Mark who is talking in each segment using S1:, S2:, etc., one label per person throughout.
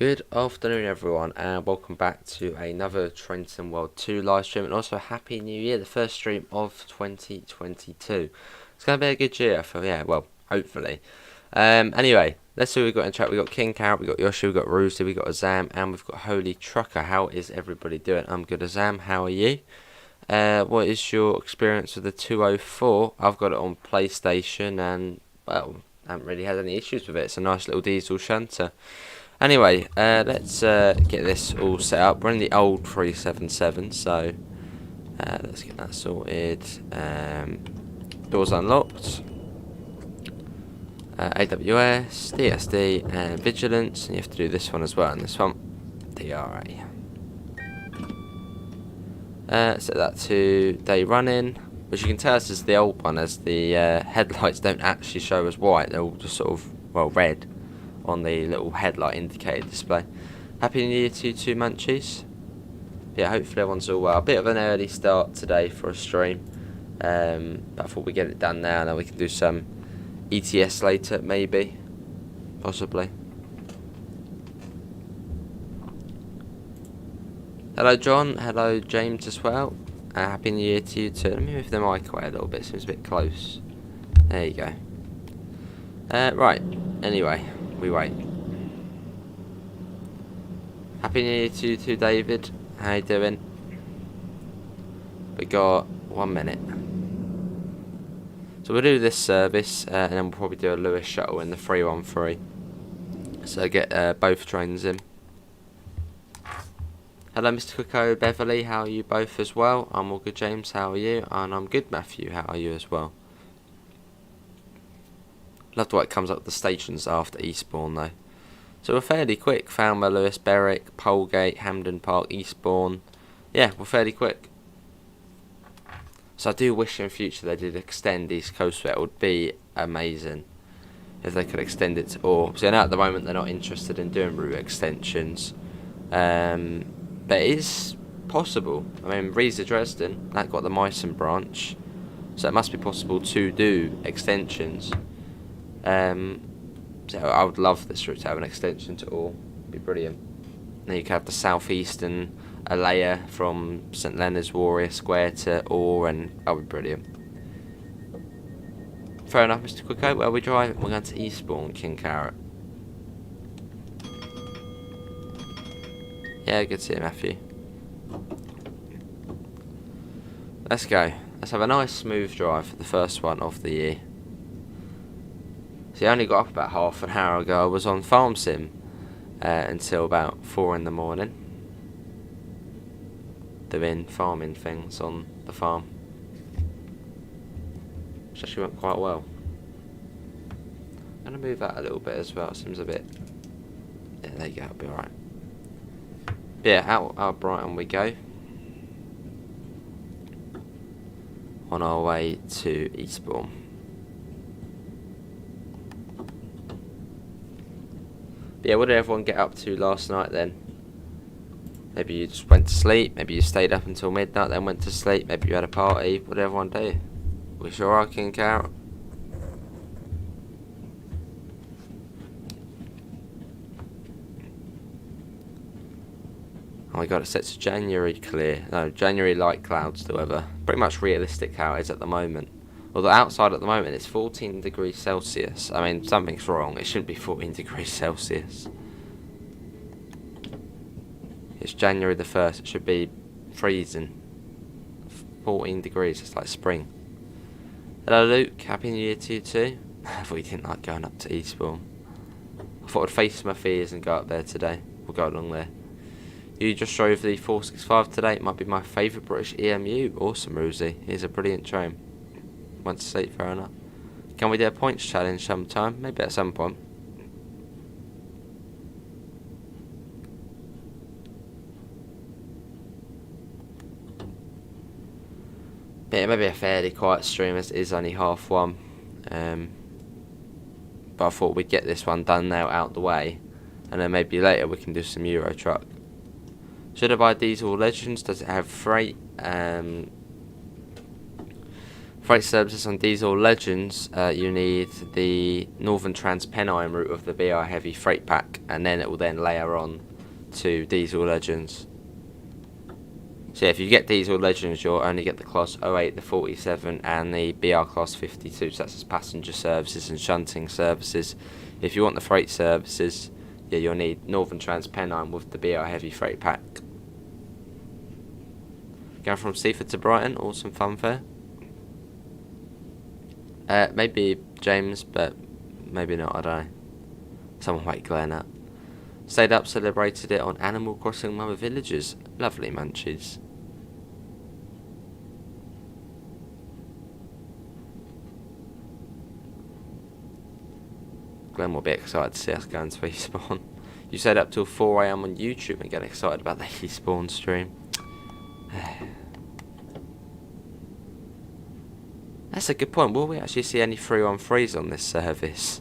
S1: Good afternoon everyone, and welcome back to another Trenton World 2 live stream, and also Happy New Year, the first stream of 2022. It's going to be a good year, hopefully. Anyway, let's see what we've got in chat. We've got King Carrot, we've got Yoshi, we've got Rooster, we've got Azam, and we've got Holy Trucker. How is everybody doing? I'm good, Azam. How are you? What is your experience with the 204? I've got it on PlayStation, and, well, I haven't really had any issues with it. It's a nice little diesel shunter. Anyway, let's get this all set up. We're in the old 377, so let's get that sorted. Doors unlocked. AWS, DSD, and Vigilance, and you have to do this one as well, and this one, DRA. Set that to day running, which you can tell this is the old one, as the headlights don't actually show as white, they're all just sort of, well, red on the little headlight indicator display. Happy New Year to you two munchies. Yeah, hopefully everyone's all well. A bit of an early start today for a stream, but I thought we'd get it done now, and then we can do some ETS later, maybe, possibly. Hello John, hello James as well. Happy New Year to you too. Let me move the mic away a little bit, seems a bit close. There you go. Right, anyway, we wait. Happy New Year to you too, David. How you doing? We got 1 minute. So we'll do this service, and then we'll probably do a Lewis shuttle in the 313. So get both trains in. Hello Mr. Coco, Beverly, how are you both as well? I'm all good, James, how are you? And I'm good, Matthew, how are you as well? Love the way it comes up the stations after Eastbourne though. So we're fairly quick. Falmouth, Lewis, Berwick, Polegate, Hampden Park, Eastbourne. Yeah, we're fairly quick. So I do wish in future they did extend East Coastway. It would be amazing if they could extend it to all. So I know at the moment they're not interested in doing route extensions. But it is possible. I mean, Riesa Dresden, that got the Meissen branch. So it must be possible to do extensions. So I would love this route to have an extension to all. It'd be brilliant. Then you could have the southeastern Alea from St Leonard's Warrior Square to Orr, and that would be brilliant. Fair enough, Mr. Quicko. Where are we driving? We're going to Eastbourne, King Carrot. Yeah, good to see you, Matthew. Let's go. Let's have a nice smooth drive for the first one of the year. So I only got up about half an hour ago. I was on Farm Sim until about 4 in the morning, doing farming things on the farm, which actually went quite well. I'm going to move that a little bit as well. It seems a bit... Yeah, there you go. It'll be alright. Yeah, out Brighton we go. On our way to Eastbourne. But yeah, what did everyone get up to last night then? Maybe you just went to sleep, maybe you stayed up until midnight, then went to sleep, maybe you had a party. What did everyone do? We sure are, King Carrot. Oh my god, it sets January clear. No, January light clouds, the weather. Pretty much realistic how it is at the moment. Although outside at the moment it's 14 degrees Celsius. I mean, something's wrong. It shouldn't be 14 degrees Celsius. It's January the 1st. It should be freezing. 14 degrees. It's like spring. Hello, Luke. Happy New Year to you too. I thought you didn't like going up to Eastbourne. I thought I'd face my fears and go up there today. We'll go along there. You just drove the 465 today. It might be my favourite British EMU. Awesome, Rosie. Here's a brilliant train. Went to sleep, fair enough. Can we do a points challenge sometime? Maybe at some point. Yeah, maybe a fairly quiet stream as it is only 1:30. But I thought we'd get this one done now out the way, and then maybe later we can do some Euro Truck. Should I buy Diesel Legends? Does it have freight? Freight services on Diesel Legends, you need the Northern Trans-Pennine route of the BR Heavy Freight Pack, and then it will then layer on to Diesel Legends. So yeah, if you get Diesel Legends, you'll only get the Class 08, the 47, and the BR Class 52, so that's as passenger services and shunting services. If you want the freight services, yeah, you'll need Northern Trans-Pennine with the BR Heavy Freight Pack. Going from Seaford to Brighton, awesome funfair. Maybe James, but maybe not, I don't know. Someone might glare at. Stayed up, celebrated it on Animal Crossing Mother Villages. Lovely munchies. Glenn will be excited to see us going to Eastbourne. You stayed up till 4 AM on YouTube and get excited about the Eastbourne stream. That's a good point. Will we actually see any 3-on-3s on this service?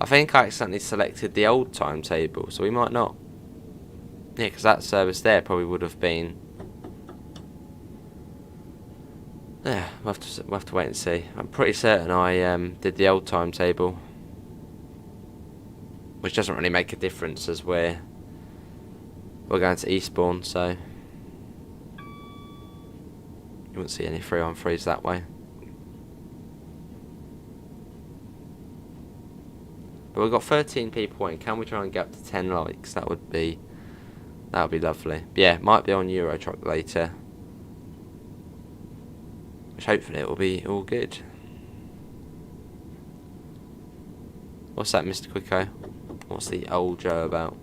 S1: I think I accidentally selected the old timetable, so we might not. Yeah, because that service there probably would have been... Yeah, we'll have to wait and see. I'm pretty certain I did the old timetable, which doesn't really make a difference as we're going to Eastbourne, so you won't see any 3-on-3s that way. But we've got 13 people in. Can we try and get up to 10 likes? That would be lovely. But yeah, might be on Euro Truck later, which hopefully it will be all good. What's that, Mr. Quicko? What's the old Joe about?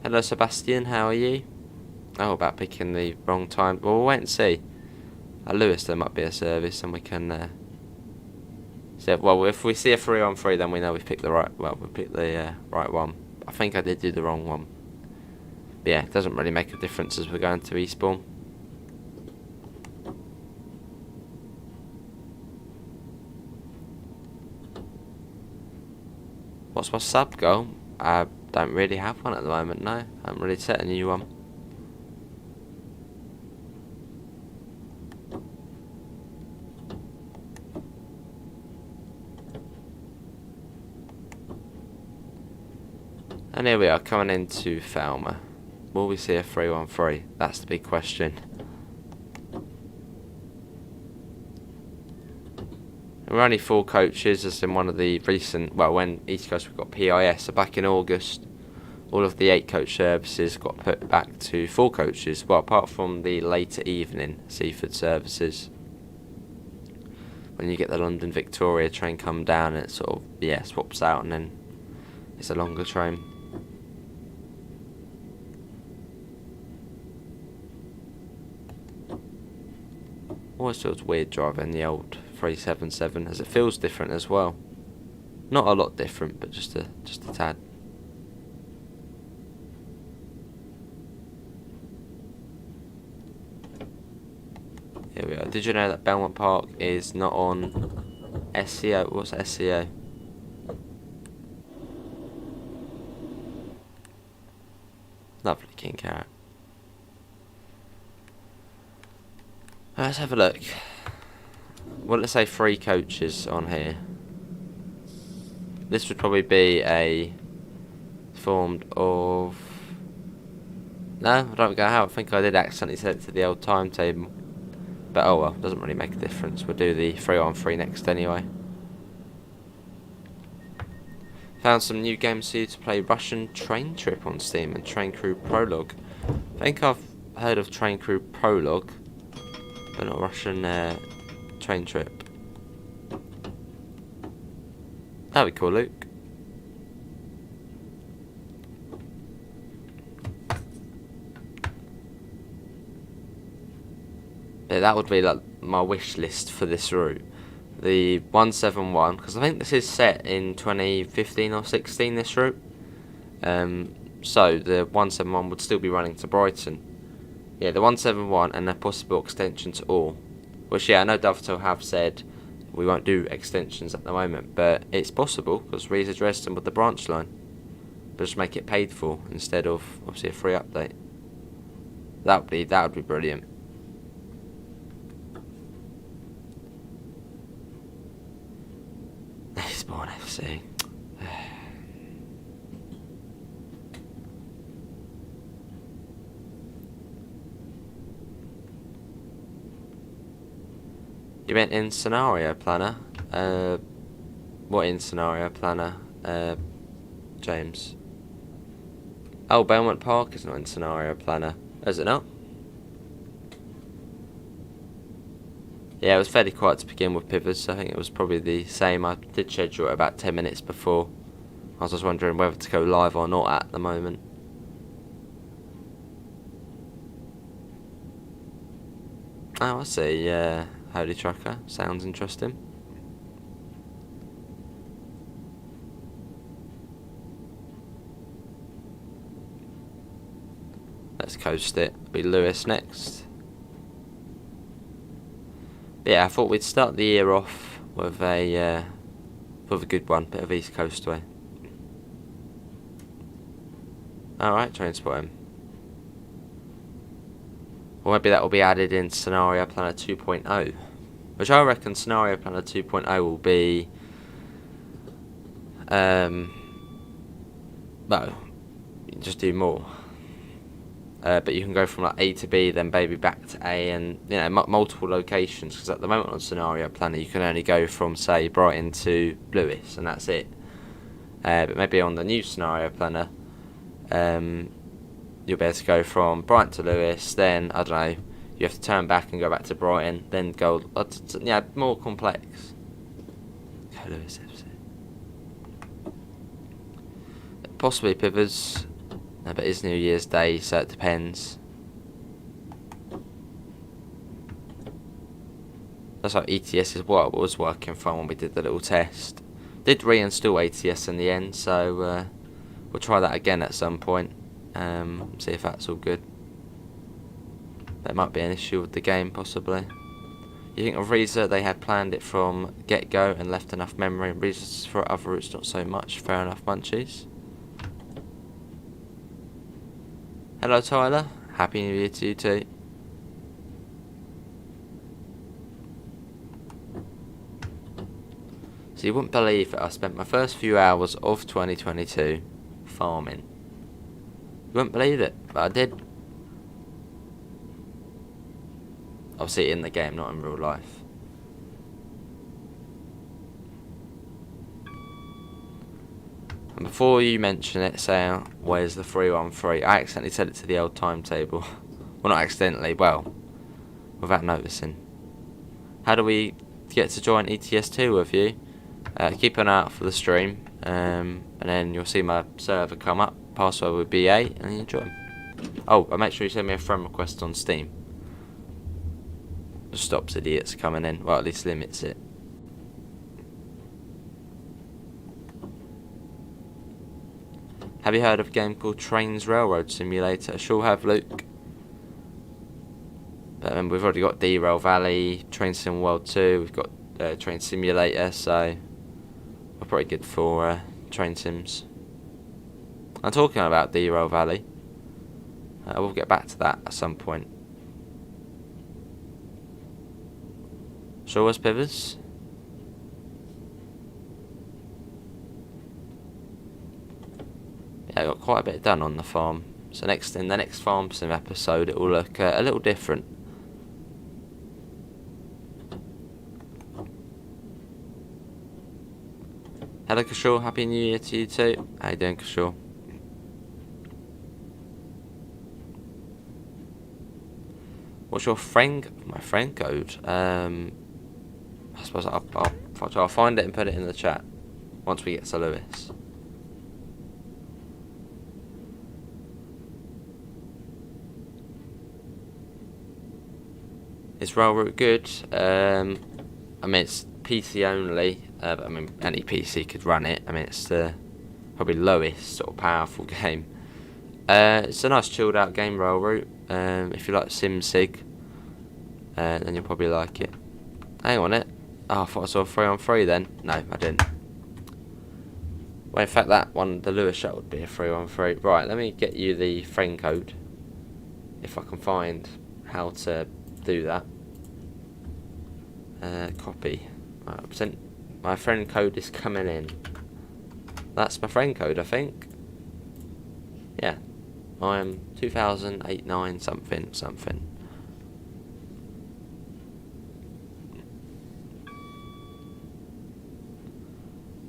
S1: Hello, Sebastian. How are you? Oh, about picking the wrong time. Well, we'll wait and see. At Lewis, there might be a service, and we can see. Well, if we see a 3-on-3, then we know we've picked the right. Well, we picked the right one. I think I did do the wrong one. But yeah, it doesn't really make a difference as we're going to Eastbourne. What's my sub goal? I don't really have one at the moment. No, I haven't really set a new one. And here we are, coming into Falmer. Will we see a 3-on-3? That's the big question. And we're only 4 coaches, as in one of the recent, well, when East Coast we got PIS, so back in August, all of the 8 coach services got put back to 4 coaches, well, apart from the later evening Seaford services. When you get the London Victoria train come down, it sort of, yeah, swaps out, and then it's a longer train. Always feels weird driving the old 377, as it feels different as well. Not a lot different, but just a tad. Here we are. Did you know that Belmont Park is not on SEO? What's SEO? Lovely King Carrot. Let's have a look. Well, let's say 3 coaches on here. This would probably be a formed of... No, I don't get how. I think I did accidentally set it to the old timetable. But oh well, doesn't really make a difference. We'll do the 3-on-3 next anyway. Found some new games for you to play. Russian Train Trip on Steam and Train Crew Prologue. I think I've heard of Train Crew Prologue, but not Russian Train Trip. That'd be cool, Luke. Yeah, that would be like my wish list for this route. The 171, because I think this is set in 2015 or 16, this route. So the 171 would still be running to Brighton. Yeah, the 171 and a possible extension to Orr. Which, yeah, I know Dovetail have said we won't do extensions at the moment, but it's possible because Rees addressed them with the branch line. But just make it paid for instead of, obviously, a free update. That would be brilliant. Eastbourne FC. You meant in Scenario Planner? What in Scenario Planner, James? Oh, Belmont Park is not in Scenario Planner. Is it not? Yeah, it was fairly quiet to begin with, Pivers. I think it was probably the same. I did schedule it about 10 minutes before. I was just wondering whether to go live or not at the moment. Oh, I see. Holy Trucker. Sounds interesting. Let's coast it. It'll be Lewis next. But yeah, I thought we'd start the year off with a good one, bit of East Coastway. Alright, transport him. Or maybe that will be added in Scenario Planner 2.0. Which I reckon Scenario Planner 2.0 will be... well, you can just do more. But you can go from like A to B, then maybe back to A, and you know, multiple locations. Because at the moment on Scenario Planner, you can only go from say Brighton to Lewis, and that's it. But maybe on the new Scenario Planner, you'll be able to go from Brighton to Lewis. Then I don't know, you have to turn back and go back to Brighton. Then go, yeah, more complex. Go Lewis FC. Possibly Pivers. But it's New Year's Day, so it depends. That's like ETS is what was working from when we did the little test. Did reinstall ATS in the end, so we'll try that again at some point. See if that's all good. There might be an issue with the game, possibly. You think of Reza, they had planned it from get-go and left enough memory, and Reza's for other routes not so much. Fair enough, Munchies. Hello Tyler, Happy New Year to you too. So you wouldn't believe that I spent my first few hours of 2022 farming. You wouldn't believe it, but I did. Obviously in the game, not in real life. And before you mention it, say, where's the 313? I accidentally set it to the old timetable. Well, not accidentally, well, without noticing. How do we get to join ETS2 with you? Keep an eye out for the stream, and then you'll see my server come up. Password will be A, and you join. Oh, and make sure you send me a friend request on Steam. Just stops idiots coming in. Well, at least limits it. Have you heard of a game called Trains Railroad Simulator? Sure have, Luke. But we've already got Derail Valley, Train Sim World 2, we've got Train Simulator, so we're pretty good for train sims. I'm talking about Derail Valley. We'll get back to that at some point. Sure was, Pivers? I got quite a bit done on the farm. So in the next farm sim episode, it will look a little different. Hello Kishore, Happy New Year to you too. How you doing, Kishore? What's your my friend code? I suppose I'll find it and put it in the chat once we get to Lewis. Is Railroad good? I mean, it's PC only, but I mean, any PC could run it. I mean, it's the probably lowest sort of powerful game. It's a nice chilled out game, Railroad. If you like SimSig, then you'll probably like it. Hang on it. Oh, I thought I saw a 3-on-3 then. No, I didn't. Well, in fact, that one, the Lewis shot would be a 3-on-3. Right, let me get you the friend code. if I can find how to do that. Copy. Right, my friend code is coming in. That's my friend code, I think. Yeah, I'm 2008-9 something.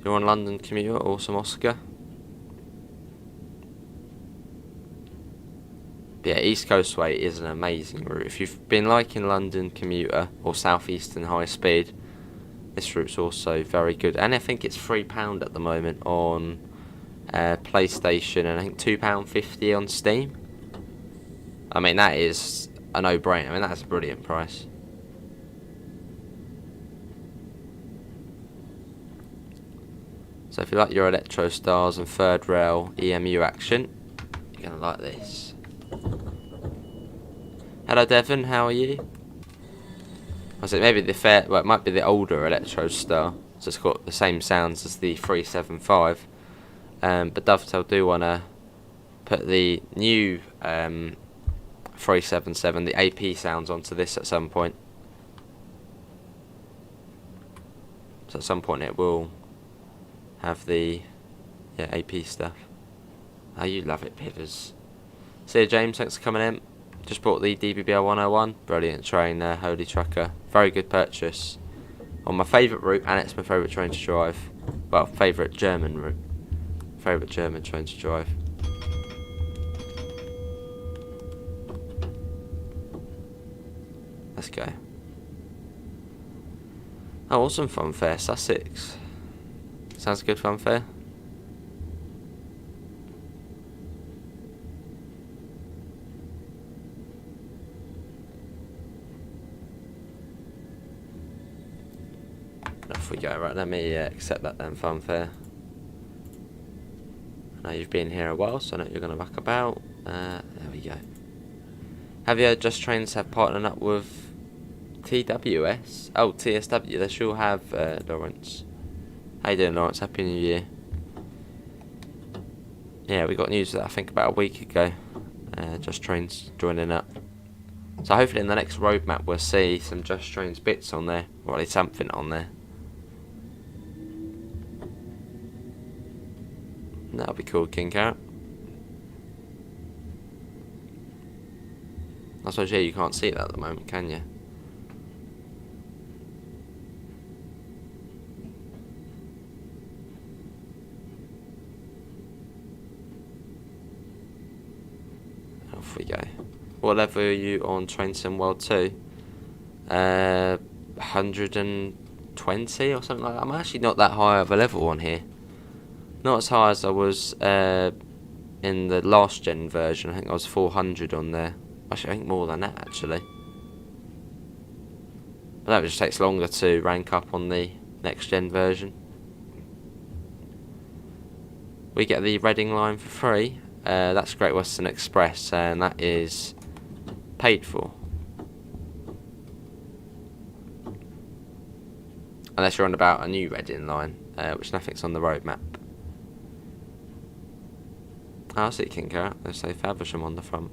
S1: You're on London Commuter, awesome Oscar. But yeah, East Coastway is an amazing route. If you've been liking London Commuter or South Eastern High Speed, this route's also very good. And I think it's £3 at the moment on PlayStation, and I think £2.50 on Steam. I mean, that is a no-brainer. I mean, that's a brilliant price. So if you like your Electro Stars and Third Rail EMU action, you're going to like this. Hello Devon, how are you? Was it maybe it might be the older Electro Star, so it's got the same sounds as the 375. But Dovetail do want to put the new 377, the AP sounds, onto this at some point. So at some point it will have the AP stuff. Oh, you love it, Pivers. See you, James, thanks for coming in. Just bought the DBBL 101. Brilliant train there, Holy Trucker. Very good purchase. On my favourite route, and it's my favourite train to drive. Well, favourite German route. Favourite German train to drive. Let's go. Oh, awesome funfair, Sussex. Sounds good funfair. Off we go. Right, let me accept that then, funfair. I know you've been here a while, so I know you're going to muck about. There we go. Have you Just Trains have partnered up with TWS? Oh, TSW. They sure have, Lawrence. How you doing, Lawrence? Happy New Year. Yeah, we got news that I think about a week ago. Just Trains joining up. So hopefully in the next roadmap we'll see some Just Trains bits on there, or at least something on there. That'll be cool, King Carrot. I suppose, yeah, you can't see that at the moment, can you? Off we go. What level are you on Train Sim World 2? 120 or something like that. I'm actually not that high of a level on here. Not as high as I was in the last gen version. I think I was 400 on there. Actually, I think more than that, actually. But that just takes longer to rank up on the next gen version. We get the Reading line for free. That's Great Western Express, and that is paid for. Unless you're on about a new Reading line, which nothing's on the roadmap. Oh, I see King Carrot. They say Faversham on the front.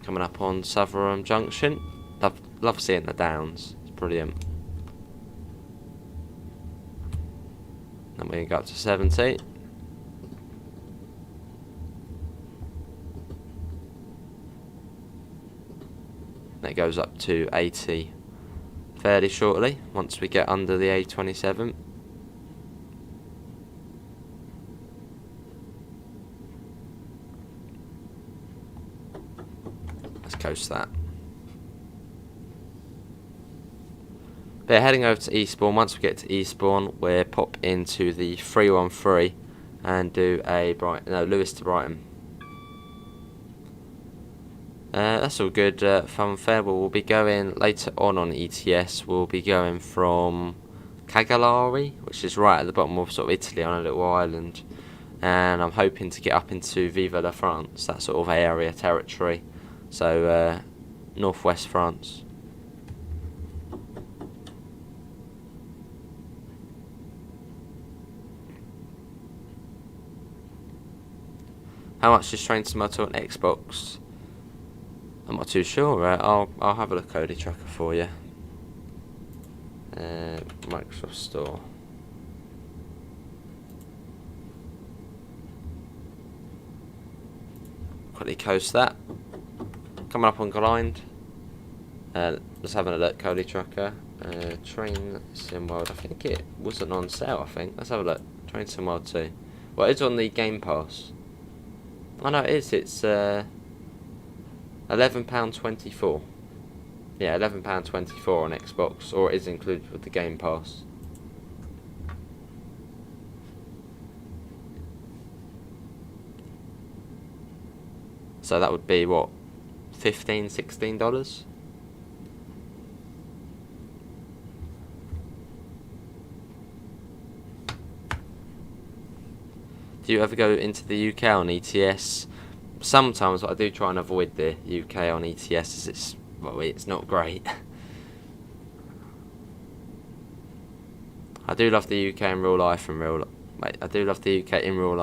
S1: Coming up on Sutherland Junction. Love seeing the downs. It's brilliant. Then we go up to 70. It goes up to 80 fairly shortly once we get under the A27. Let's coast that. But yeah, heading over to Eastbourne. Once we get to Eastbourne, we'll pop into the 313 and do a Lewis to Brighton. That's all good, funfair. We'll be going later on ETS. We'll be going from Cagliari, which is right at the bottom of sort of Italy on a little island, and I'm hoping to get up into Vive la France, that sort of area territory. So northwest France. How much is Train Sim World 2 on Xbox? I'm not too sure. I'll have a look, Cody Tracker, for you. Microsoft Store. Quickly coast that. Coming up on Grind. Just having a look, Cody Tracker. Train Sim World. I think it wasn't on sale. I think. Let's have a look. Train Sim World 2. Well, it's on the Game Pass. Oh no, it is. It's £11.24. Yeah, £11.24 on Xbox, or it is included with the Game Pass. So that would be what, $15, $16? Do you ever go into the UK on ETS? Sometimes I do try and avoid the UK on ETS, as it's not great. I do love the UK in real life. I do love the UK in real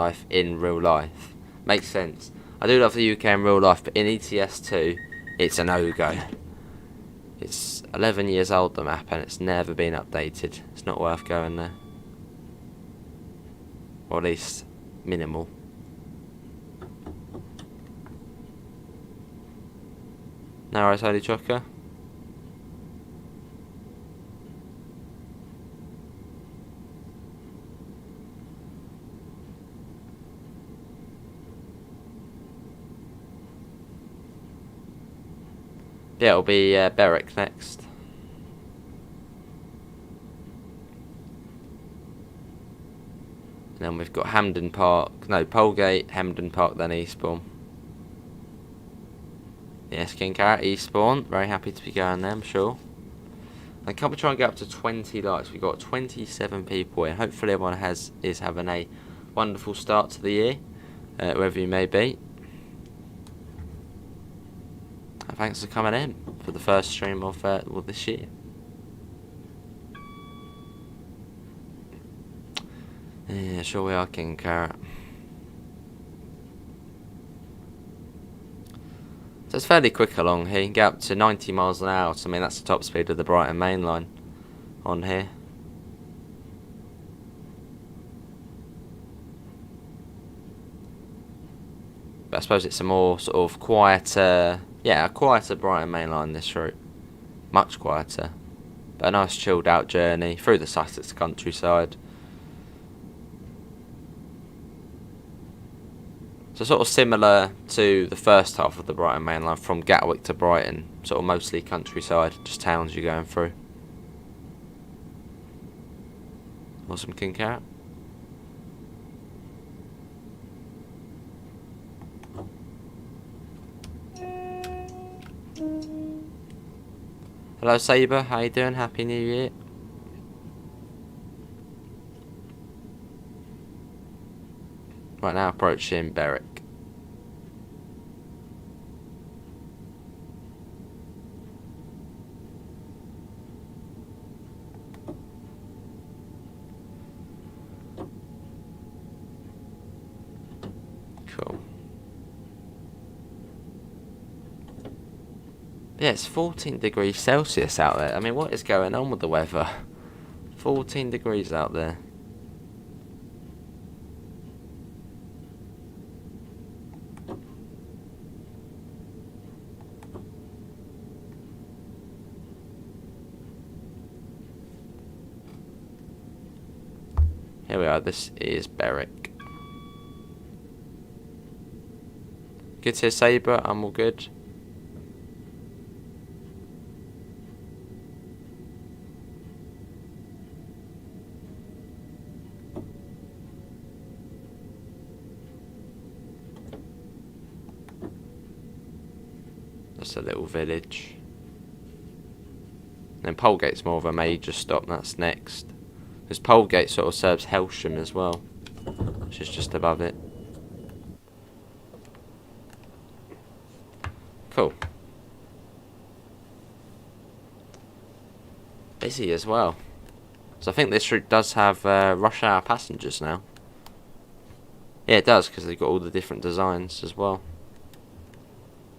S1: life. Makes sense. I do love the UK in real life, but in ETS 2, it's a no-go. It's 11 years old, the map, and it's never been updated. It's not worth going there. Or at least minimal. No worries, Holy Trucker. Yeah, it'll be Berwick next. And then we've got Polegate, Hamden Park, then Eastbourne. Yes, King Carrot, Eastbourne. Very happy to be going there, I'm sure. And can we try and get up to 20 likes? We've got 27 people here. Hopefully everyone is having a wonderful start to the year, wherever you may be. And thanks for coming in for the first stream of this year. Yeah, sure we are, King Carrot. So it's fairly quick along here. You can get up to 90 miles an hour. So, I mean, that's the top speed of the Brighton Main Line on here. But I suppose it's a more sort of quieter, a quieter Brighton Main Line, this route. Much quieter. But a nice chilled out journey through the Sussex countryside. So sort of similar to the first half of the Brighton Main Line from Gatwick to Brighton. Sort of mostly countryside, just towns you're going through. Awesome, King Carrot. Hello Saber, how you doing? Happy New Year. Right now approaching Berwick. Cool. Yeah, it's 14 degrees Celsius out there. I mean, what is going on with the weather? 14 degrees out there. Here we are, this is Berwick. Good to hear, Saber, I'm all good. Just a little village. And then Polegate's more of a major stop, that's next. Because Polegate sort of serves Helsham as well, which is just above it. Cool. Busy as well. So I think this route does have rush hour passengers now. Yeah, it does, because they've got all the different designs as well.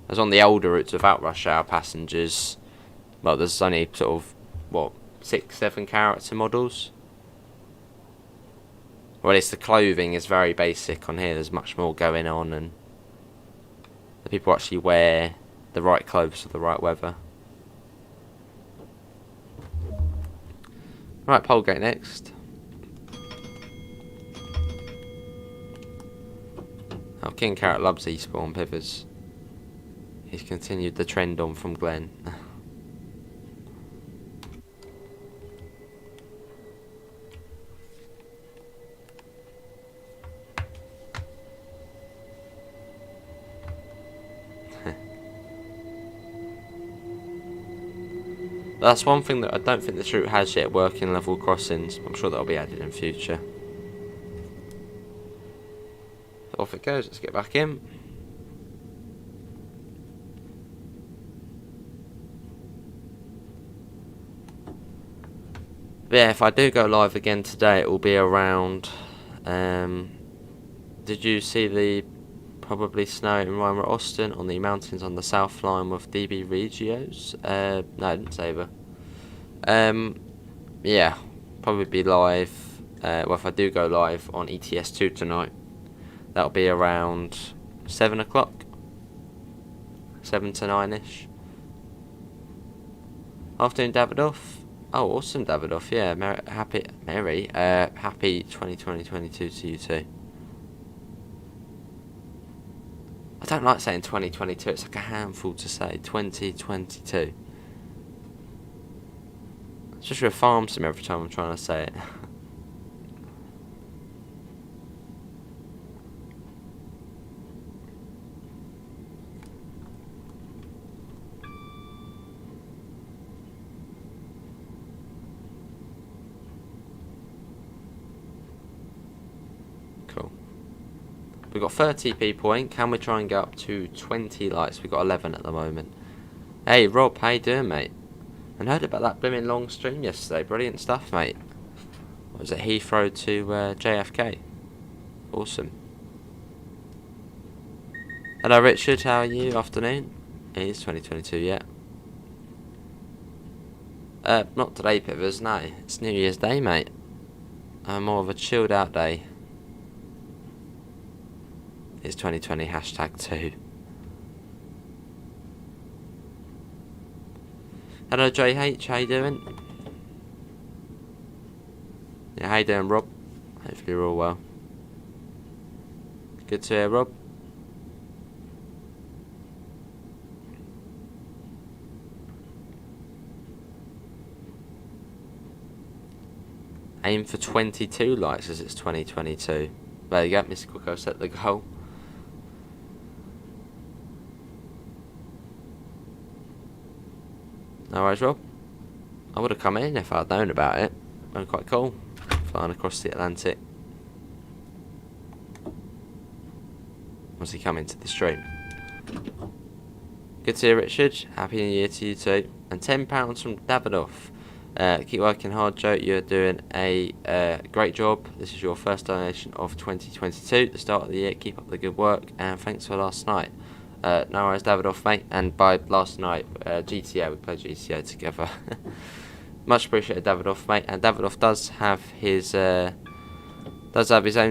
S1: As on the older routes without rush hour passengers, well, there's only sort of, what, 6-7 character models? Or at least the clothing is very basic on here. There's much more going on, and the people actually wear the right clothes for the right weather. Right, Polegate next. Oh, King Carrot loves Eastbourne Pivers. He's continued the trend on from Glenn. That's one thing that I don't think this route has yet, working level crossings. I'm sure that'll be added in future. So off it goes, let's get back in. But yeah, if I do go live again today, it will be around... did you see the probably snow in Rhymer Austin on the mountains on the south line with DB Regios? No, I didn't save her. Yeah, probably be live. Well, if I do go live on ETS2 tonight, that'll be around 7 o'clock, 7 to 9ish. Afternoon, Davidoff. Oh, awesome, Davidoff. Yeah, happy 2022 to you too. I don't like saying 2022. It's like a handful to say 2022. It's just a farm sim every time I'm trying to say it. Cool. We've got 30 people in. Can we try and get up to 20 likes? We've got 11 at the moment. Hey Rob, how you doing, mate? I heard about that blooming long stream yesterday. Brilliant stuff, mate. What was it, Heathrow to JFK? Awesome. Hello Richard, how are you? Afternoon. It is 2022, yeah. Not today, Pivers, no. It's New Year's Day, mate. More of a chilled out day. It's 2020 #2. Hello JH, how you doing? Yeah, how you doing, Rob? Hopefully you're all well. Good to hear, Rob. Aim for 22 likes as it's 2022. There you go, Mr. Quicko set the goal. No worries, Rob. I would have come in if I'd known about it. Been quite cool. Flying across the Atlantic. Once he come into the stream. Good to hear, Richard. Happy New Year to you too. And £10 from Davidoff. Keep working hard, Joe. You're doing a great job. This is your first donation of 2022, the start of the year. Keep up the good work, and thanks for last night. No worries, Davidoff, mate. And by last night, GTA, we played GTA together. Much appreciated, Davidoff, mate. And Davidoff does have his own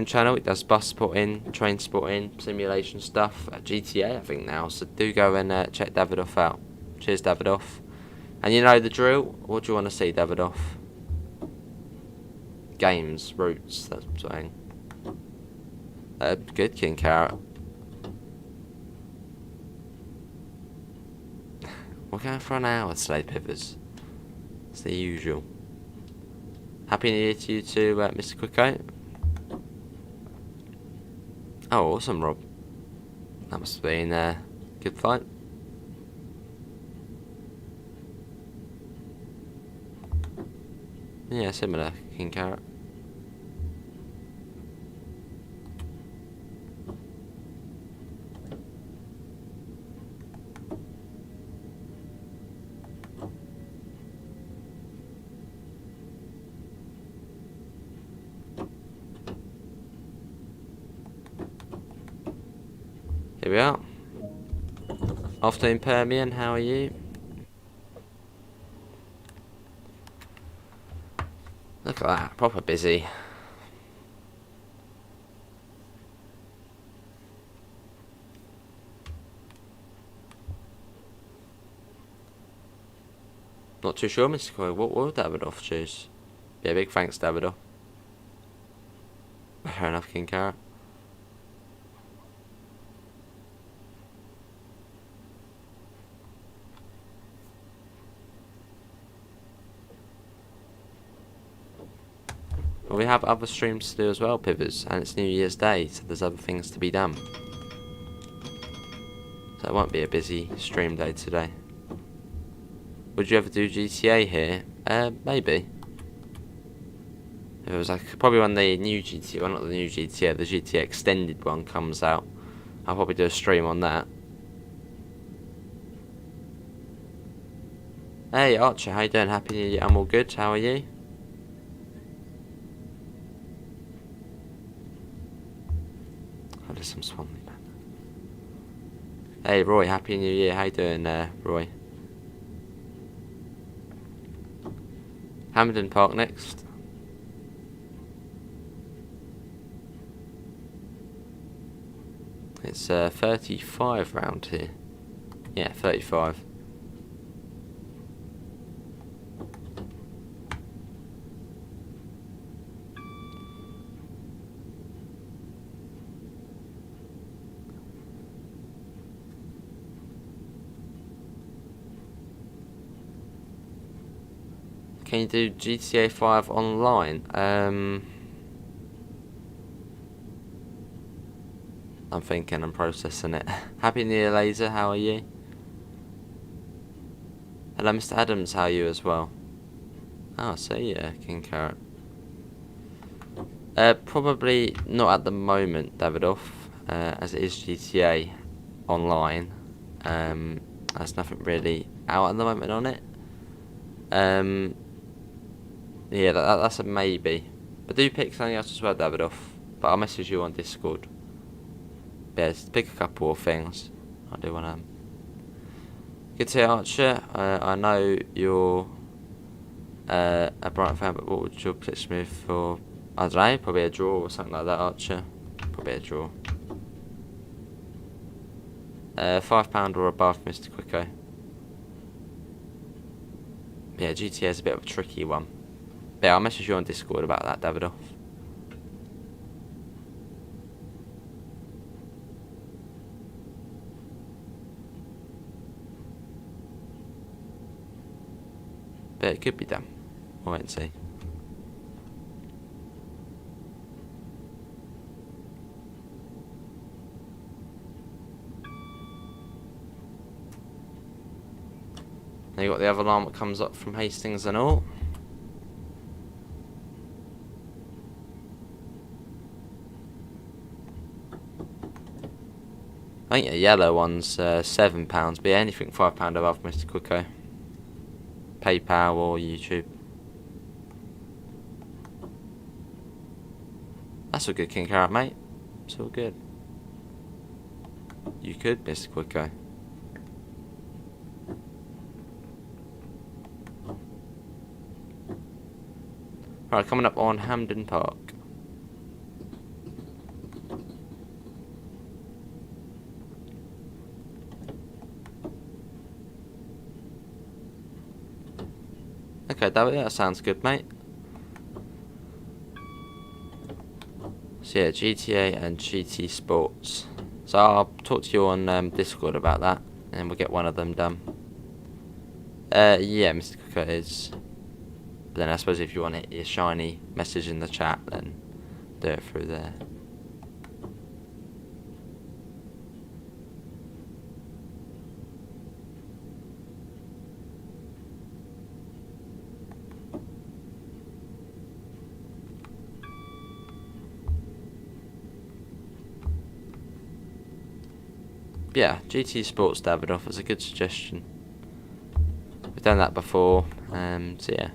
S1: channel. He does bus spotting, train spotting, simulation stuff at GTA, I think now. So do go and check Davidoff out. Cheers, Davidoff. And you know the drill. What do you want to see, Davidoff? Games, routes, that's what I'm saying. Good, King Carrot. We're going for an hour today, Pivers. It's the usual. Happy New Year to you too, Mr. Quicko. Oh, awesome, Rob. That must have been a good fight. Yeah, similar, King Carrot. Here we are. Afternoon Permian, how are you? Look at that, proper busy. Not too sure, Mr. Coy. What will Davidoff choose? Yeah, big thanks, Davidoff. Fair enough, King Carrot. Well, we have other streams to do as well, Pivers, and it's New Year's Day, so there's other things to be done. So it won't be a busy stream day today. Would you ever do GTA here? Maybe. If it was like probably when the new GTA, well not the new GTA, the GTA extended one comes out, I'll probably do a stream on that. Hey Archer, how you doing? Happy New Year. I'm all good. How are you? Oh, there's some Swanley man. Hey Roy, Happy New Year. How you doing, Roy? Hampden Park next. It's 35 round here. Yeah, 35. Can you do GTA 5 online? I'm thinking, I'm processing it. Happy New Year, Laser, how are you? Hello, Mr. Adams, how are you as well? Oh, see ya, King Carrot. Probably not at the moment, Davidoff, as it is GTA online. There's nothing really out at the moment on it. Yeah, that's a maybe. But do pick something else as well, Davidoff. But I'll message you on Discord. Yeah, just pick a couple of things. I do want to. Good to hear, Archer. I know you're a Brighton fan, but what would your pitch move for? I don't know, probably a draw or something like that, Archer. Probably a draw. £5 or above, Mr. Quicko. Yeah, GTA is a bit of a tricky one. But yeah, I'll message you on Discord about that, Davidoff. But it could be done. We'll wait and see. Now you got the other alarm that comes up from Hastings and all. I think the yellow one's £7, but yeah, anything £5 above, Mr. Quicko. PayPal or YouTube. That's all good, King Carrot, mate. It's all good. You could, Mr. Quicko. Right, coming up on Hampden Park. Okay, that sounds good, mate. So yeah, GTA and GT Sports. So I'll talk to you on Discord about that, and we'll get one of them done. Yeah, Mr. Cooker is. But then I suppose if you want your shiny message in the chat, then do it through there. Yeah, GT Sports Davidoff is a good suggestion. We've done that before, so yeah.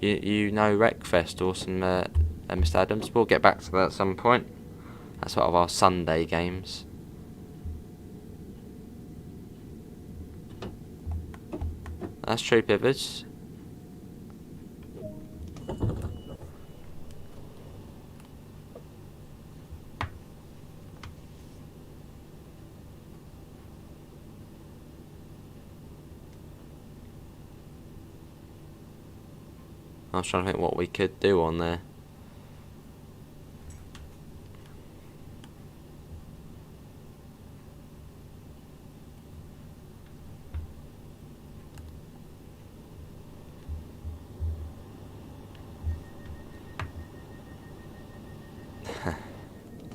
S1: You know Wreckfest, awesome, Mr. Adams. We'll get back to that at some point. That's sort of our Sunday games. That's true, pivots. I was trying to think what we could do on there.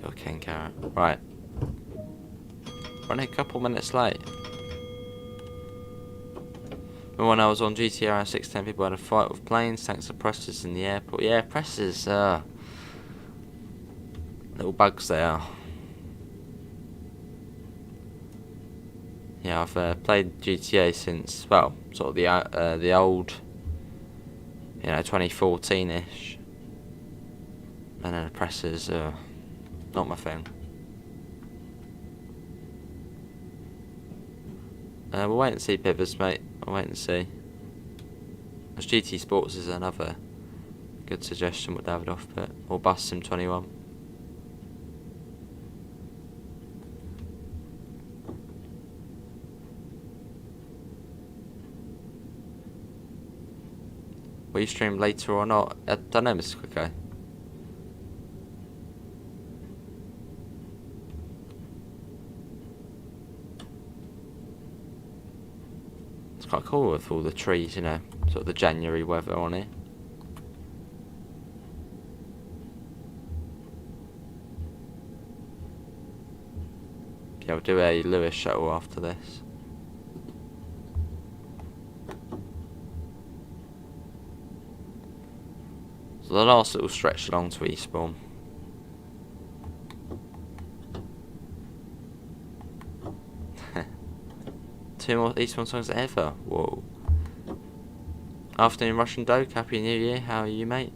S1: Your King Carrot. Right. Running a couple minutes late. Remember when I was on GTA around 6:10, people had a fight with planes, tanks and presses in the airport. Yeah, presses, little bugs they are. Yeah, I've played GTA since, well, sort of the old, 2014-ish. And then the presses, not my thing. We'll wait and see, Pivots, mate. We'll wait and see. Because GT Sports is another good suggestion with Davidoff, but or Bus Sim 21. Will you stream later or not? I don't know, Mr. Quicko. It's quite cool with all the trees, sort of the January weather on it. Yeah, we'll do a Lewis shuttle after this. So the last little stretch along to Eastbourne. Two more Eastbourne songs ever. Whoa. Afternoon Russian Doke, Happy New Year. How are you, mate?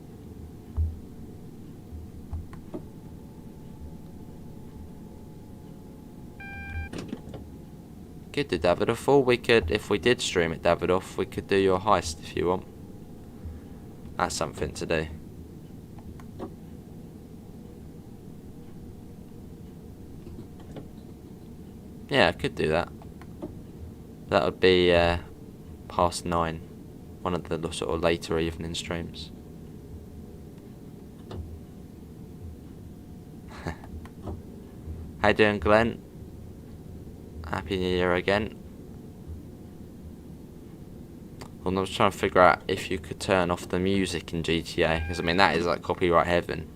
S1: Could do Davidoff, or we could, if we did stream it Davidoff, we could do your heist if you want. That's something to do. Yeah, I could do that. That would be past 9. One of the sort of later evening streams. How you doing, Glenn? Happy New Year again. Well, I was trying to figure out if you could turn off the music in GTA, because I mean that is like copyright heaven.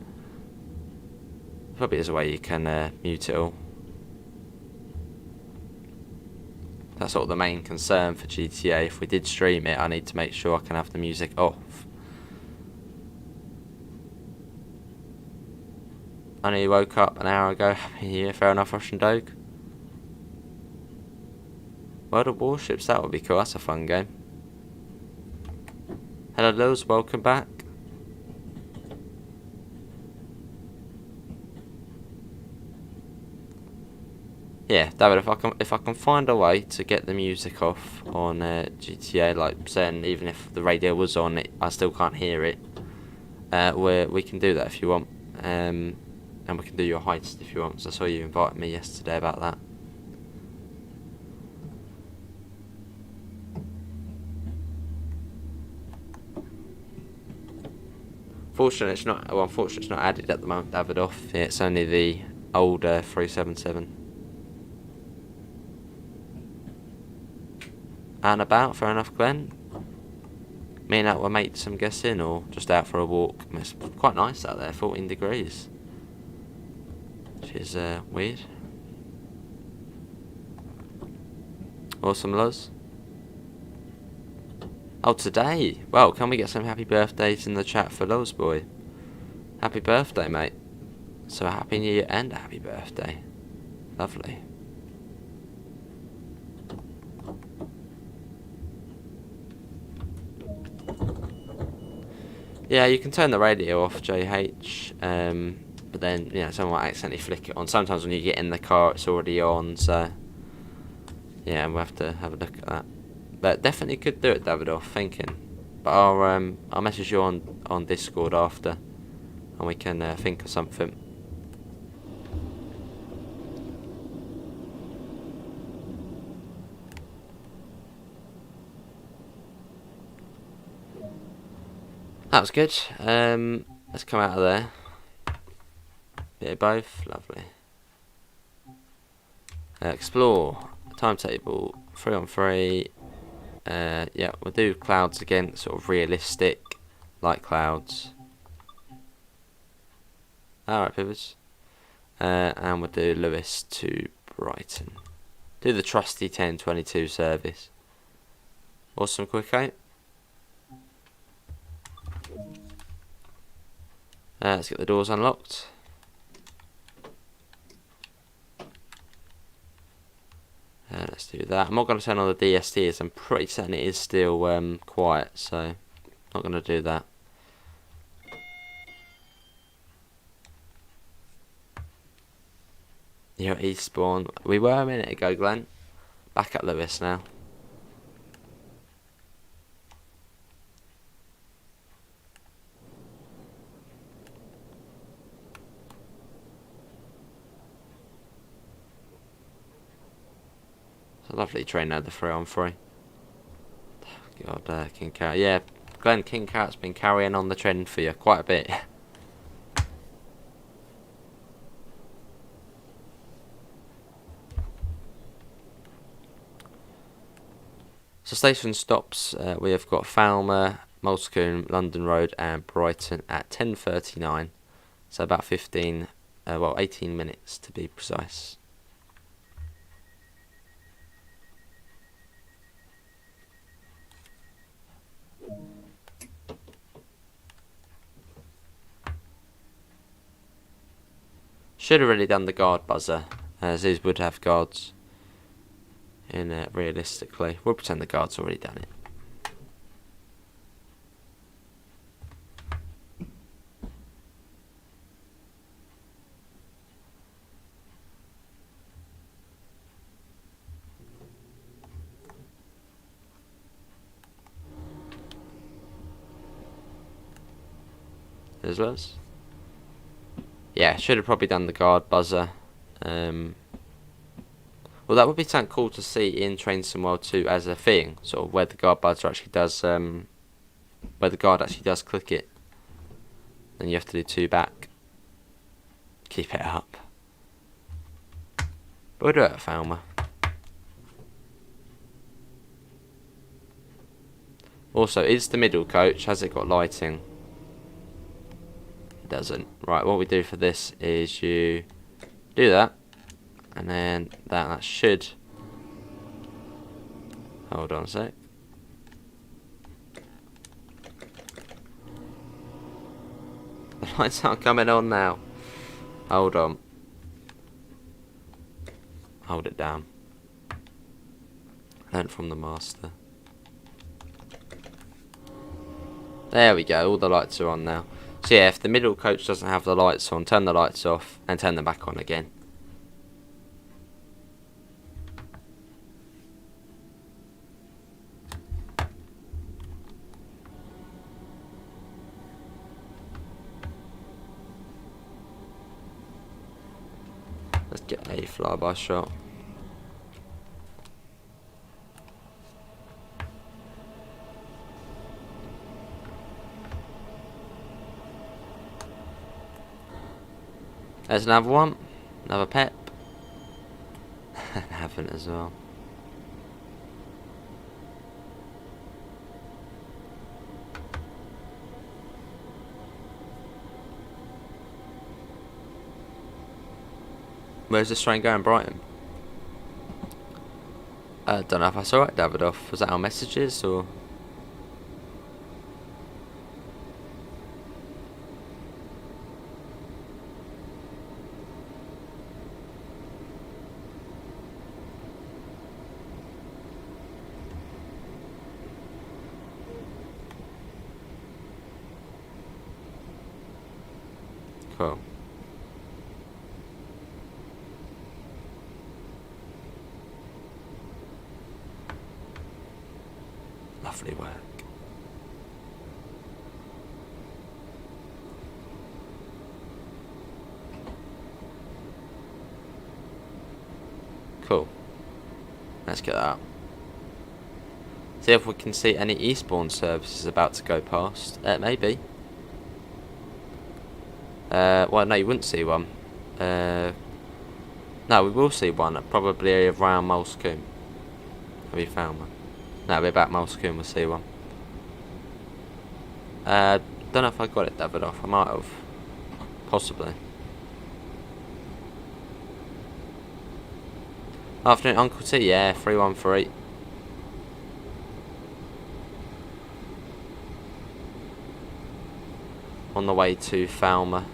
S1: Probably is a way you can mute it all. That's sort of the main concern for GTA. If we did stream it, I need to make sure I can have the music off. I only woke up an hour ago. Happy New Year, fair enough, Russian Doge. World of Warships, that would be cool. That's a fun game. Hello, Lils, welcome back. Yeah, David, if I can find a way to get the music off on GTA, like saying even if the radio was on, I still can't hear it. We can do that if you want, and we can do your heist if you want. So I saw you invited me yesterday about that. Unfortunately, it's not added at the moment, Davidoff. Yeah, it's only the older 377. And about, fair enough, Glenn. Me and that were mates, I'm guessing, or just out for a walk. It's quite nice out there, 14 degrees. Which is weird. Awesome, Luz. Oh, today? Well, can we get some happy birthdays in the chat for Luz Boy? Happy birthday, mate. So, happy New Year and a happy birthday. Lovely. Yeah, you can turn the radio off, JH, but then, someone might accidentally flick it on. Sometimes when you get in the car, it's already on, so, yeah, we'll have to have a look at that. But definitely could do it, Davidoff, thinking. But I'll message you on Discord after, and we can think of something. That was good. Let's come out of there. Bit of both, lovely. Explore, timetable, 3 on 3. Yeah, we'll do clouds again, sort of realistic, like clouds. Alright, pivots. And we'll do Lewis to Brighton. Do the trusty 10:22 service. Awesome, quick out. Let's get the doors unlocked. Let's do that. I'm not going to turn on the DST as I'm pretty certain it is still quiet, so not going to do that. You're at Eastbourne. We were a minute ago, Glenn. Back at Lewis now. It's a lovely train now, the 3 on 3. God, King Carrot. Yeah, Glenn, King Carrot's been carrying on the trend for you quite a bit. So station stops, we have got Falmer, Maltacombe, London Road and Brighton at 10:39. So about 18 minutes to be precise. Should have really done the guard buzzer, as these would have guards. Realistically, we'll pretend the guard's already done it. As well as, yeah, should have probably done the guard buzzer. Well, that would be something cool to see in Train Sim World 2 as a thing, sort of where the guard buzzer actually does, where the guard actually does click it. Then you have to do 2 back. Keep it up. But we'll do it at Falmer. Also, is the middle coach, has it got lighting? It doesn't. Right, what we do for this is you do that. And then that should, hold on a sec. The lights aren't coming on now. Hold on. Hold it down. Learn from the master. There we go, all the lights are on now. So yeah, if the middle coach doesn't have the lights on, turn the lights off and turn them back on again. Let's get a flyby shot. There's another one. Another pep. Haven't as well. Where's this train going, Brighton? I don't know if I saw it, Davidoff. Was that our messages or? Cool. Lovely work. Cool. Let's get that up. See if we can see any Eastbourne services about to go past. Maybe. Well, no, you wouldn't see one. No, we will see one. Probably around Mulscombe. Have you found one? No, it'll be about Mulscombe. We'll see one. Don't know if I got it dabbed off. I might have. Possibly. Afternoon, Uncle T. Yeah, 313. On the way to Falmer.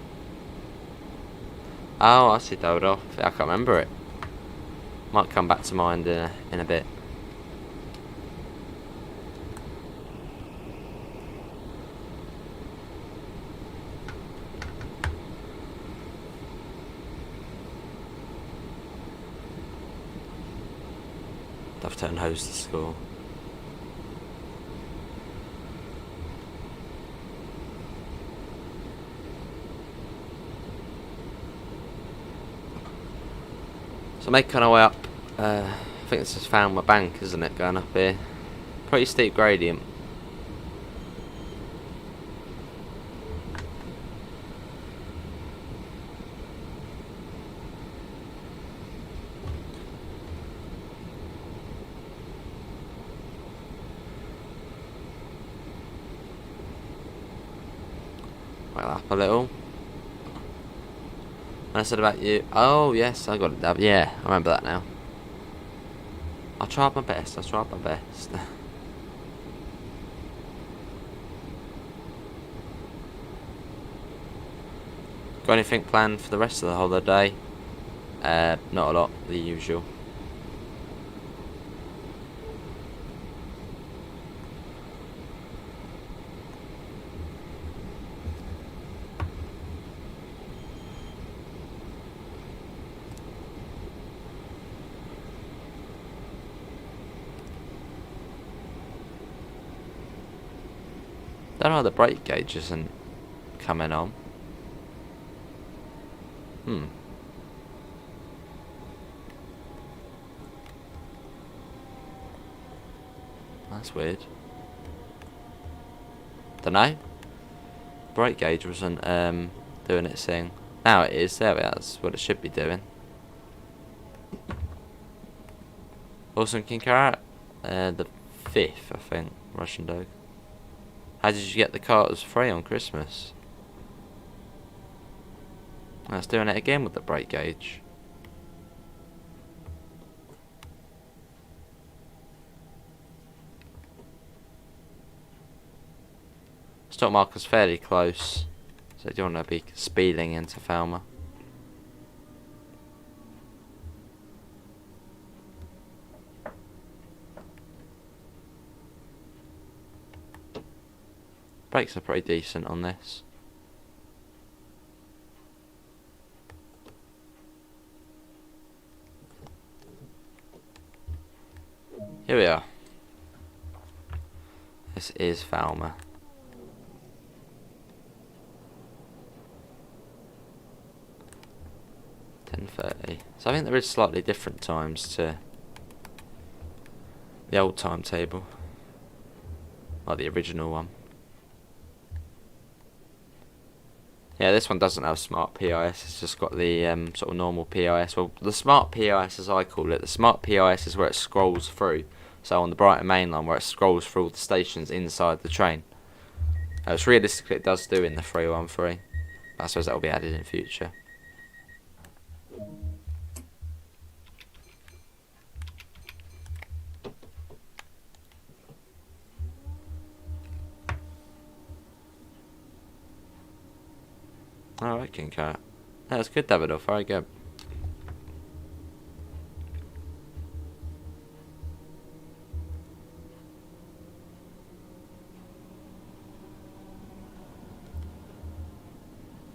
S1: Oh, I see dabbed off. I can't remember it. Might come back to mind in a bit. I've turned host to school. So making our way up, I think this is Falmer Bank, isn't it, going up here? Pretty steep gradient. Well, up a little. And I said about you. Oh yes, I got it dab. Yeah, I remember that now. I tried my best. Got anything planned for the rest of the holiday? Not a lot. The usual. Don't know, the brake gauge isn't coming on. That's weird. Dunno. Brake gauge wasn't doing its thing. Now it is. There we are. That's what it should be doing. Awesome King Carrot. The 5th, I think. Russian dog. How did you get the car? It was free on Christmas. That's doing it again with the brake gauge. Stop marker's fairly close, so you don't want to be speeding into Falmer. Brakes are pretty decent on this. Here we are. This is Falmer. .30. So I think there is slightly different times to the old timetable, like the original one. Yeah, this one doesn't have smart PIS, it's just got the sort of normal PIS. Well, the smart PIS, as I call it, the smart PIS is where it scrolls through. So on the Brighton main line, where it scrolls through all the stations inside the train. Which realistically it does do in the 313. I suppose that will be added in future. Alright, King Cat. That was good, Davidoff. Very good.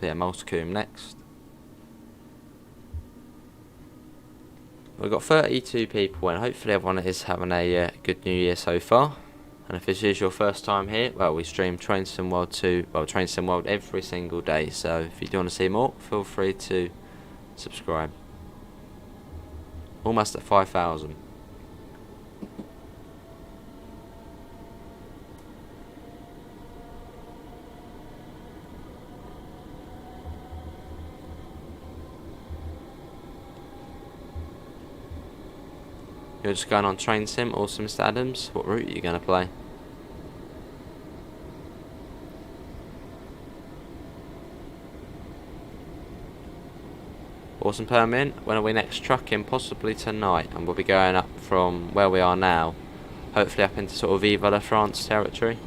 S1: Yeah, Mulscombe next. We've got 32 people, and hopefully everyone is having a good New Year so far. And if this is your first time here, well, we stream Train Sim World 2, well, Train Sim World every single day. So if you do want to see more, feel free to subscribe. Almost at 5,000. You're just going on Train Sim, awesome, Mr. Adams. What route are you going to play? Awesome Permian, when are we next trucking? Possibly tonight, and we'll be going up from where we are now, hopefully up into sort of Vive la France territory.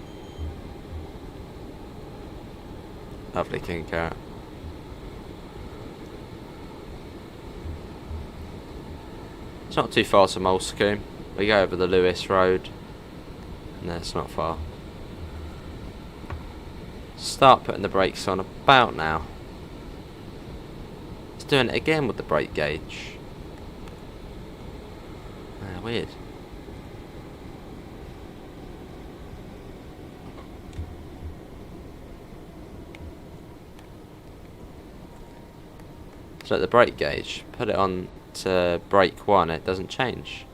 S1: Lovely King Carrot. It's not too far to Molescombe. We go over the Lewis Road, and it's not far. Start putting the brakes on about now. It's doing it again with the brake gauge. Weird. So the brake gauge, put it on to brake 1, it doesn't change.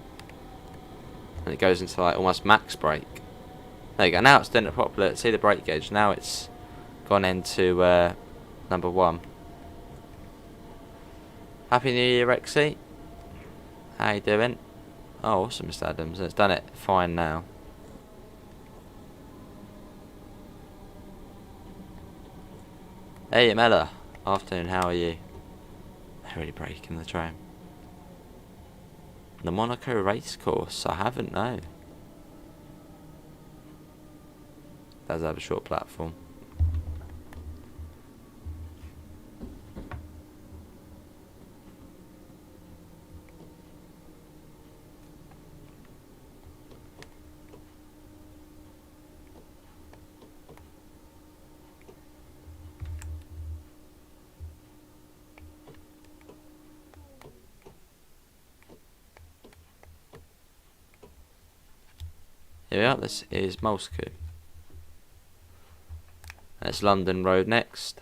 S1: And it goes into like almost max brake. There you go, now it's doing it properly. See the brake gauge, now it's gone into number 1. Happy New Year, Rexy. How you doing? Oh, awesome, Mr. Adams. It's done it fine now. Hey, Mella. Afternoon, how are you? Really breaking the tram. The Monaco racecourse. I haven't, no. Does have a short platform. Here we are, this is Molescombe. And it's London Road next.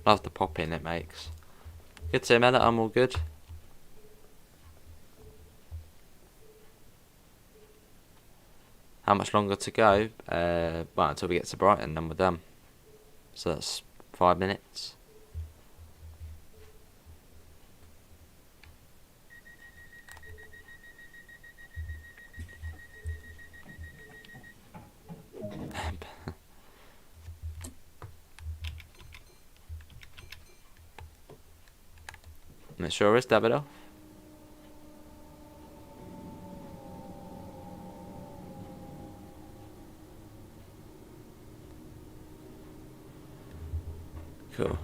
S1: Love the pop in it makes. Good to hear, Mella, I'm all good. How much longer to go? Well, until we get to Brighton, then we're done. So that's 5 minutes. It sure is, Davidoff. Cool.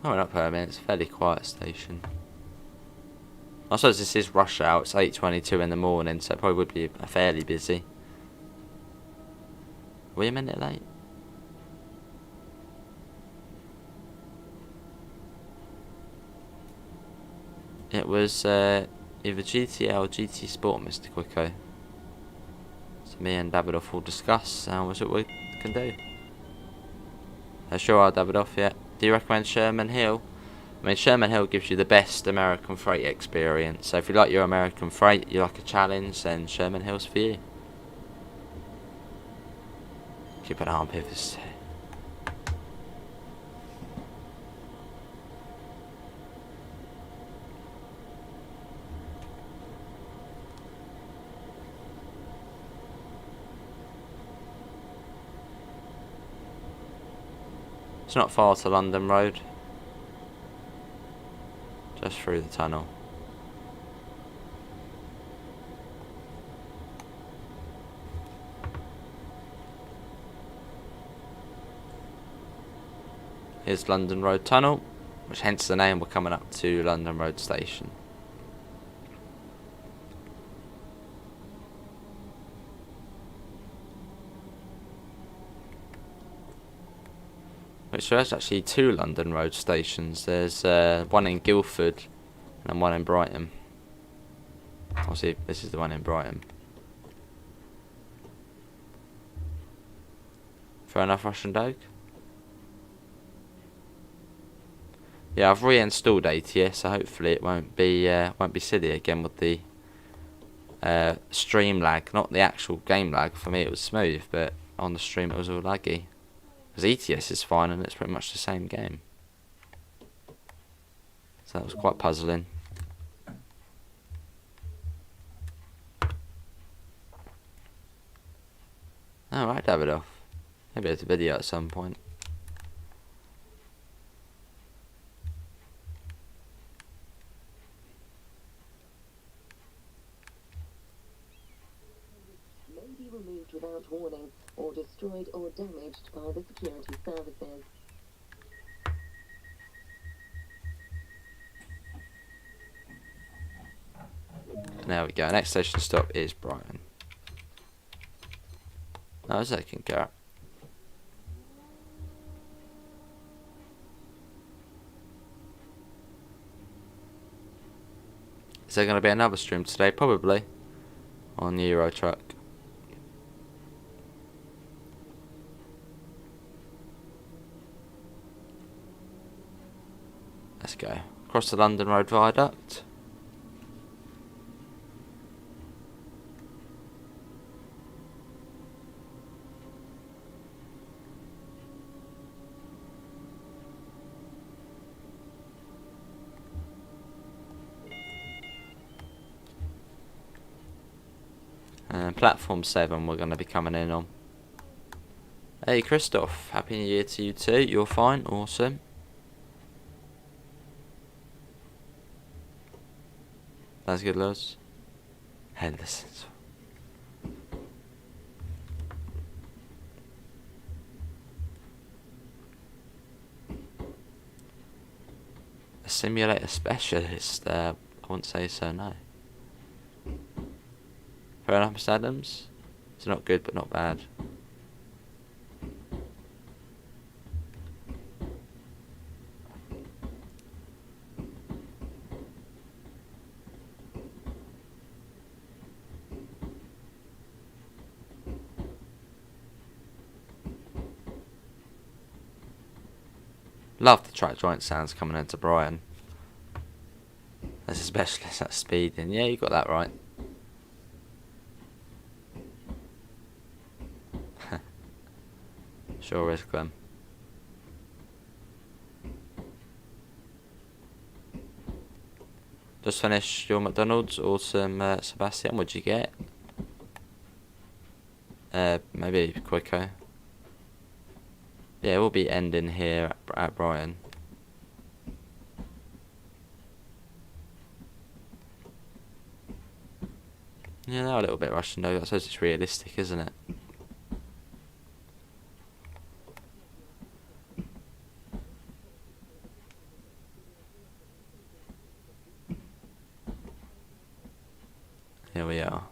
S1: Oh, we're not permanent. It's a fairly quiet station. I suppose this is rush hour. It's 8:22 in the morning, so it probably would be fairly busy. Are we a minute late? It was either GTL or GT Sport, Mr. Quicko. So me and Davidoff will discuss and what we can do. Sure are, Davidoff, yeah. Do you recommend Sherman Hill? I mean, Sherman Hill gives you the best American freight experience. So if you like your American freight, you like a challenge, then Sherman Hill's for you. Keep an eye on Pivot. It's not far to London Road. Just through the tunnel. Here's London Road Tunnel, which hence the name. We're coming up to London Road Station. Which there's actually 2 London Road stations. There's one in Guildford and one in Brighton. Obviously, this is the one in Brighton. Fair enough, Russian Dog. Yeah, I've reinstalled ATS, so hopefully it won't be silly again with the stream lag. Not the actual game lag. For me, it was smooth, but on the stream it was all laggy. Because ETS is fine and it's pretty much the same game. So that was quite puzzling. Alright, Davidoff. Maybe it's a video at some point.
S2: May be removed without warning or destroyed or damaged by the security services.
S1: There we go. Next station stop is Brighton. That was second go. Is there going to be another stream today? Probably. On the Euro Truck. Let's go. Across the London Road Viaduct. And platform 7 we're going to be coming in on. Hey Christoph, Happy New Year to you too. You're fine, awesome. That's good, Lewis. Henderson's. A simulator specialist, I wouldn't say so, no. Fair enough, Mr. Adams. It's not good, but not bad. Love the track joint sounds coming into Brighton. As a specialist at speeding. Yeah, you got that right. Sure is, Clem. Just finished your McDonald's. Awesome, Sebastian. What'd you get? Maybe quicker. Yeah, we'll be ending here at Brighton. Yeah, they're a little bit Russian though. I suppose it's realistic, isn't it? Here we are.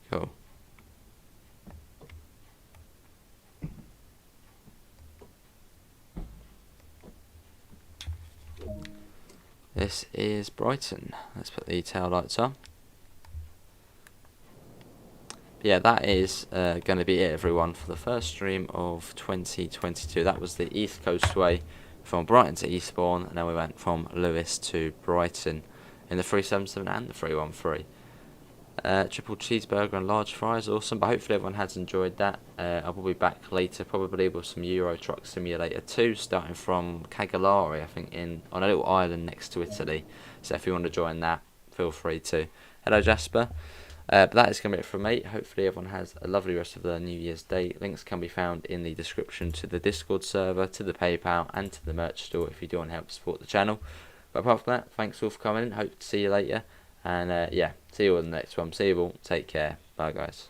S1: Cool. This is Brighton. Let's put the tail lights on. But yeah, that is going to be it, everyone, for the first stream of 2022. That was the East Coastway from Brighton to Eastbourne, and then we went from Lewes to Brighton in the 377 and the 313. Triple cheeseburger and large fries, awesome. But hopefully everyone has enjoyed that. I will be back later, probably with some Euro Truck Simulator 2, starting from Cagliari, I think, on a little island next to Italy. So if you want to join that, feel free to. Hello, Jasper. But that is going to be it from me. Hopefully everyone has a lovely rest of their New Year's Day. Links can be found in the description to the Discord server, to the PayPal, and to the merch store if you do want to help support the channel. But apart from that, thanks all for coming in. Hope to see you later. And yeah, see you all in the next one. See you all. Take care. Bye, guys.